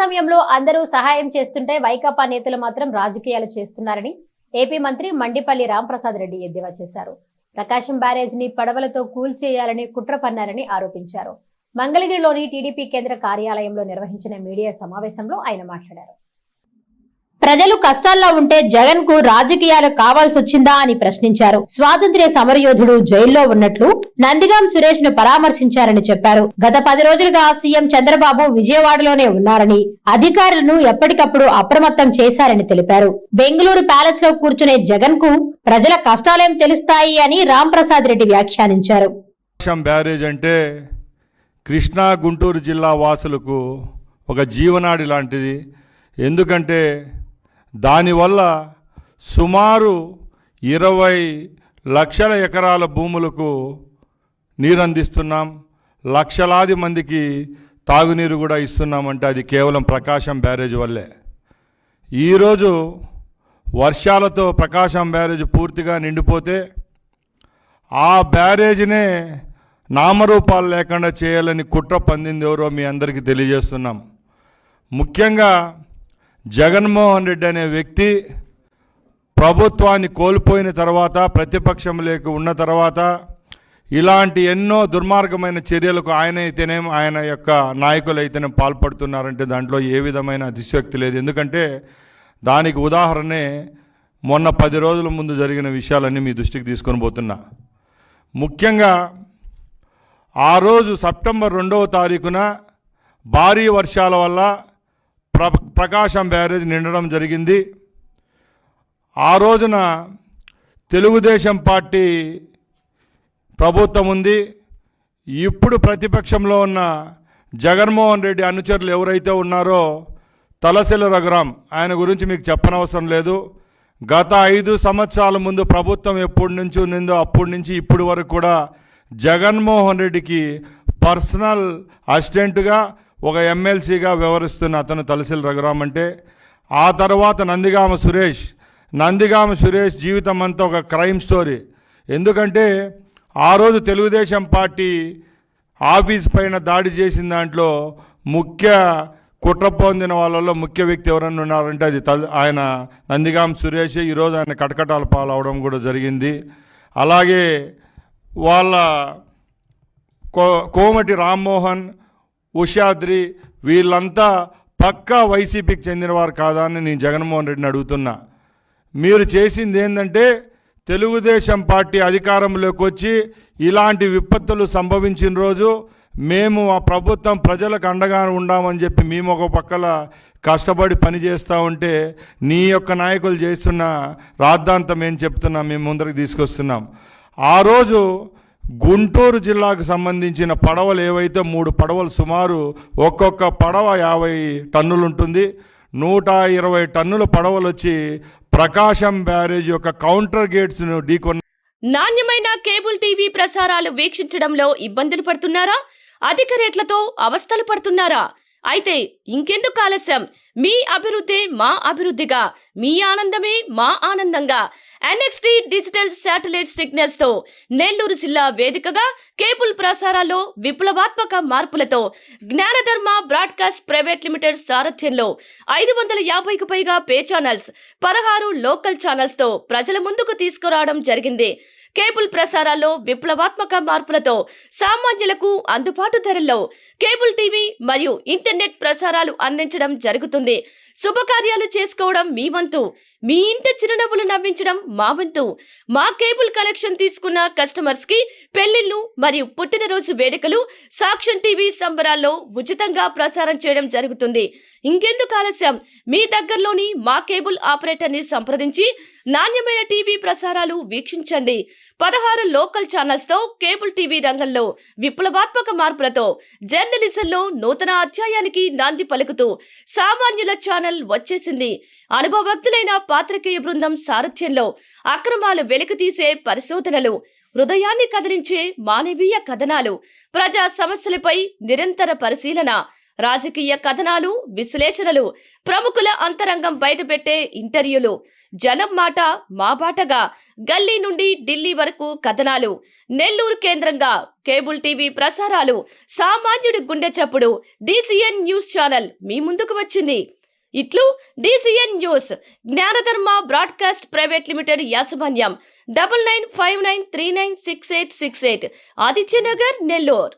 సమయంలో అందరూ సహాయం చేస్తుంటే వైకాపా నేతలు మాత్రం రాజకీయాలు చేస్తున్నారని ఏపీ మంత్రి మండిపల్లి రాంప్రసాద్ రెడ్డి ఎద్దేవా చేశారు. ప్రకాశం బ్యారేజ్ ని పడవలతో కూల్చేయాలని కుట్ర పన్నారని ఆరోపించారు. మంగళగిరిలోని టీడీపీ కేంద్ర కార్యాలయంలో నిర్వహించిన మీడియా సమావేశంలో ఆయన మాట్లాడారు. ప్రజలు కష్టాల్లో ఉంటే జగన్ కు రాజకీయాలు కావాల్సి వచ్చిందా అని ప్రశ్నించారు. స్వాతంత్ర్య సమరయోధుడు జైల్లో ఉన్నట్లు నందిగాం సురేష్ ను పరామర్శించారని చెప్పారు. గత 10 రోజులుగా సీఎం చంద్రబాబు విజయవాడలోనే ఉన్నారని, అధికారులను ఎప్పటికప్పుడు అప్రమత్తం చేశారని తెలిపారు. బెంగళూరు ప్యాలెస్ లో కూర్చునే జగన్ కు ప్రజల కష్టాలేం తెలుస్తాయి అని రాంప్రసాద్ రెడ్డి వ్యాఖ్యానించారు. బ్యారేజ్ అంటే కృష్ణా గుంటూరు జిల్లా వాసులకు ఒక జీవనాడి లాంటిది. ఎందుకంటే దానివల్ల సుమారు 20 లక్షల ఎకరాల భూములకు నీరందిస్తున్నాం, లక్షలాది మందికి తాగునీరు కూడా ఇస్తున్నామంటే అది కేవలం ప్రకాశం బ్యారేజ్ వల్లే. ఈరోజు వర్షాలతో ప్రకాశం బ్యారేజ్ పూర్తిగా నిండిపోతే ఆ బ్యారేజ్నే నామరూపాలు లేకుండా చేయాలని కుట్ర పందింది ఎవరో మీ అందరికీ తెలియజేస్తున్నాం. ముఖ్యంగా జగన్మోహన్ రెడ్డి అనే వ్యక్తి ప్రభుత్వాన్ని కోల్పోయిన తర్వాత, ప్రతిపక్షంలోకి ఉన్న తర్వాత ఇలాంటి ఎన్నో దుర్మార్గమైన చర్యలకు ఆయన యొక్క నాయకులు అయితేనే పాల్పడుతున్నారంటే దాంట్లో ఏ విధమైన అతిశయోక్తి లేదు. ఎందుకంటే దానికి ఉదాహరణే మొన్న 10 రోజుల ముందు జరిగిన విషయాలన్నీ మీ దృష్టికి తీసుకొని పోతున్నా. ముఖ్యంగా ఆ రోజు సెప్టెంబర్ 2వ తారీఖున భారీ వర్షాల వల్ల ప్రకాశం బ్యారేజ్ నిండడం జరిగింది. ఆ రోజున తెలుగుదేశం పార్టీ ప్రభుత్వం ఉంది. ఇప్పుడు ప్రతిపక్షంలో ఉన్న జగన్మోహన్ రెడ్డి అనుచరులు ఎవరైతే ఉన్నారో తలసిల రఘురాం, ఆయన గురించి మీకు చెప్పనవసరం లేదు. గత 5 సంవత్సరాల ముందు ప్రభుత్వం ఎప్పటి నుంచి ఉన్నిందో అప్పటి నుంచి ఇప్పటి వరకు కూడా జగన్మోహన్ రెడ్డికి పర్సనల్ అసిస్టెంట్గా ఒక ఎమ్మెల్సీగా వ్యవహరిస్తున్న అతను తలసిల రఘురాం అంటే. ఆ తర్వాత నందిగామ సురేష్ జీవితం అంతా ఒక క్రైమ్ స్టోరీ. ఎందుకంటే ఆ రోజు తెలుగుదేశం పార్టీ ఆఫీస్ పైన దాడి చేసిన దాంట్లో ముఖ్య కుట్ర పొందిన వాళ్ళలో ముఖ్య వ్యక్తి ఎవరన్నా ఉన్నారంటే అది ఆయన నందిగామ సురేష్. ఈరోజు ఆయన కటకటాల పాలవడం కూడా జరిగింది. అలాగే వాళ్ళ కోమటి రామ్మోహన్, ఉషాద్రి వీళ్ళంతా పక్కా వైసీపీకి చెందినవారు కాదా అని నేను జగన్మోహన్ రెడ్డిని అడుగుతున్నా. మీరు చేసింది ఏంటంటే తెలుగుదేశం పార్టీ అధికారంలోకి వచ్చి ఇలాంటి విపత్తులు సంభవించిన రోజు మేము ఆ ప్రభుత్వం ప్రజలకు అండగా ఉండామని చెప్పి మేము ఒక పక్కల కష్టపడి పనిచేస్తూ ఉంటే నీ యొక్క నాయకులు చేస్తున్న రాద్ధాంతం ఏం చెప్తున్నా మేము ముందరికి తీసుకొస్తున్నాం. ఆ రోజు గుంటూరు జిల్లాకు సంబంధించిన పడవలు ఏవైతే 3 పడవలు సుమారు ఒక్కొక్క పడవ 50 టన్నులు ఉంటుంది. 120 టన్నుల పడవలు వచ్చి ప్రకాశం బ్యారేజ్ యొక్క కౌంటర్ గేట్స్ను ఢీకొన్న. నాణ్యమైన కేబుల్ టీవీ ప్రసారాలు వీక్షించడంలో ఇబ్బందులు పడుతున్నారా? అధిక రేట్లతో అవస్థలు పడుతున్నారా? అయితే ఇంకెందుకు ఆలస్యం? మీ అభివృద్ధి మా అభివృద్ధిగా, మీ ఆనందమే మా ఆనందంగా NXT డిజిటల్ శాటిలైట్ సిగ్నల్స్ తో నెల్లూరు జిల్లా వేదికగా కేబుల్ ప్రసారాల్లో విప్లవాత్మక మార్పులతో జ్ఞానధర్మ బ్రాడ్కాస్ట్ ప్రైవేట్ లిమిటెడ్ సారథ్యంలో 550కు పైగా పే ఛానల్స్, 16 లోకల్ ఛానల్స్ తో ప్రజల ముందుకు తీసుకురావడం జరిగింది. కేబుల్ ప్రసారాల్లో విప్లవాత్మక మార్పులతో సామాన్యులకు అందుబాటు ధరల్లో కేబుల్ టీవీ మరియు ఇంటర్నెట్ ప్రసారాలు అందించడం జరుగుతుంది. శుభకార్యాలు చేసుకోవడం మీ వంతు, మీ ఇంటి చిరునవ్వులు నవ్వించడం మా వంతు. మా కేబుల్ కలెక్షన్ తీసుకున్న కస్టమర్స్ కి పెళ్లిళ్లు మరియు పుట్టినరోజు వేడుకలు సాక్ష్యం టీవీ సంబరాల్లో ఉచితంగా ప్రసారం చేయడం జరుగుతుంది. ఇంకెందుకు ఆలస్యం? మీ దగ్గరలోని మా కేబుల్ ఆపరేటర్ ని సంప్రదించి నాణ్యమైన టీవీ ప్రసారాలు వీక్షించండి. 16 లోకల్ ఛానల్స్ తో కేబుల్ టీవీ రంగంలో విప్లవాత్మక మార్పులతో జర్నలిజంలో నూతన అధ్యాయానికి నాంది పలుకుతూ సామాన్యుల ఛానల్ వచ్చేసింది. అనుభవజ్ఞులైన పాత్రికేయ బృందం సారథ్యంలో అక్రమాలు వెలికితీసే పరిశోధనలు, హృదయాన్ని కదిలించే మానవీయ కథనాలు, ప్రజా సమస్యలపై నిరంతర పరిశీలన, రాజకీయ కథనాలు, విశ్లేషణలు, ప్రముఖుల అంతరంగం బయటపెట్టే ఇంటర్వ్యూలు, జనం మాట మా బాటగా, గల్లీ నుండి ఢిల్లీ వరకు కథనాలు, నెల్లూరు కేంద్రంగా కేబుల్ టీవీ ప్రసారాలు, సామాన్యుడి గుండె చప్పుడు DCN న్యూస్ ఛానల్ మీ ముందుకు వచ్చింది. ఇట్లు DCN news, జ్ఞానధర్మ broadcast private limited యాజమాన్యం, 9959396868, ఆదిత్యనగర్, నెల్లూరు.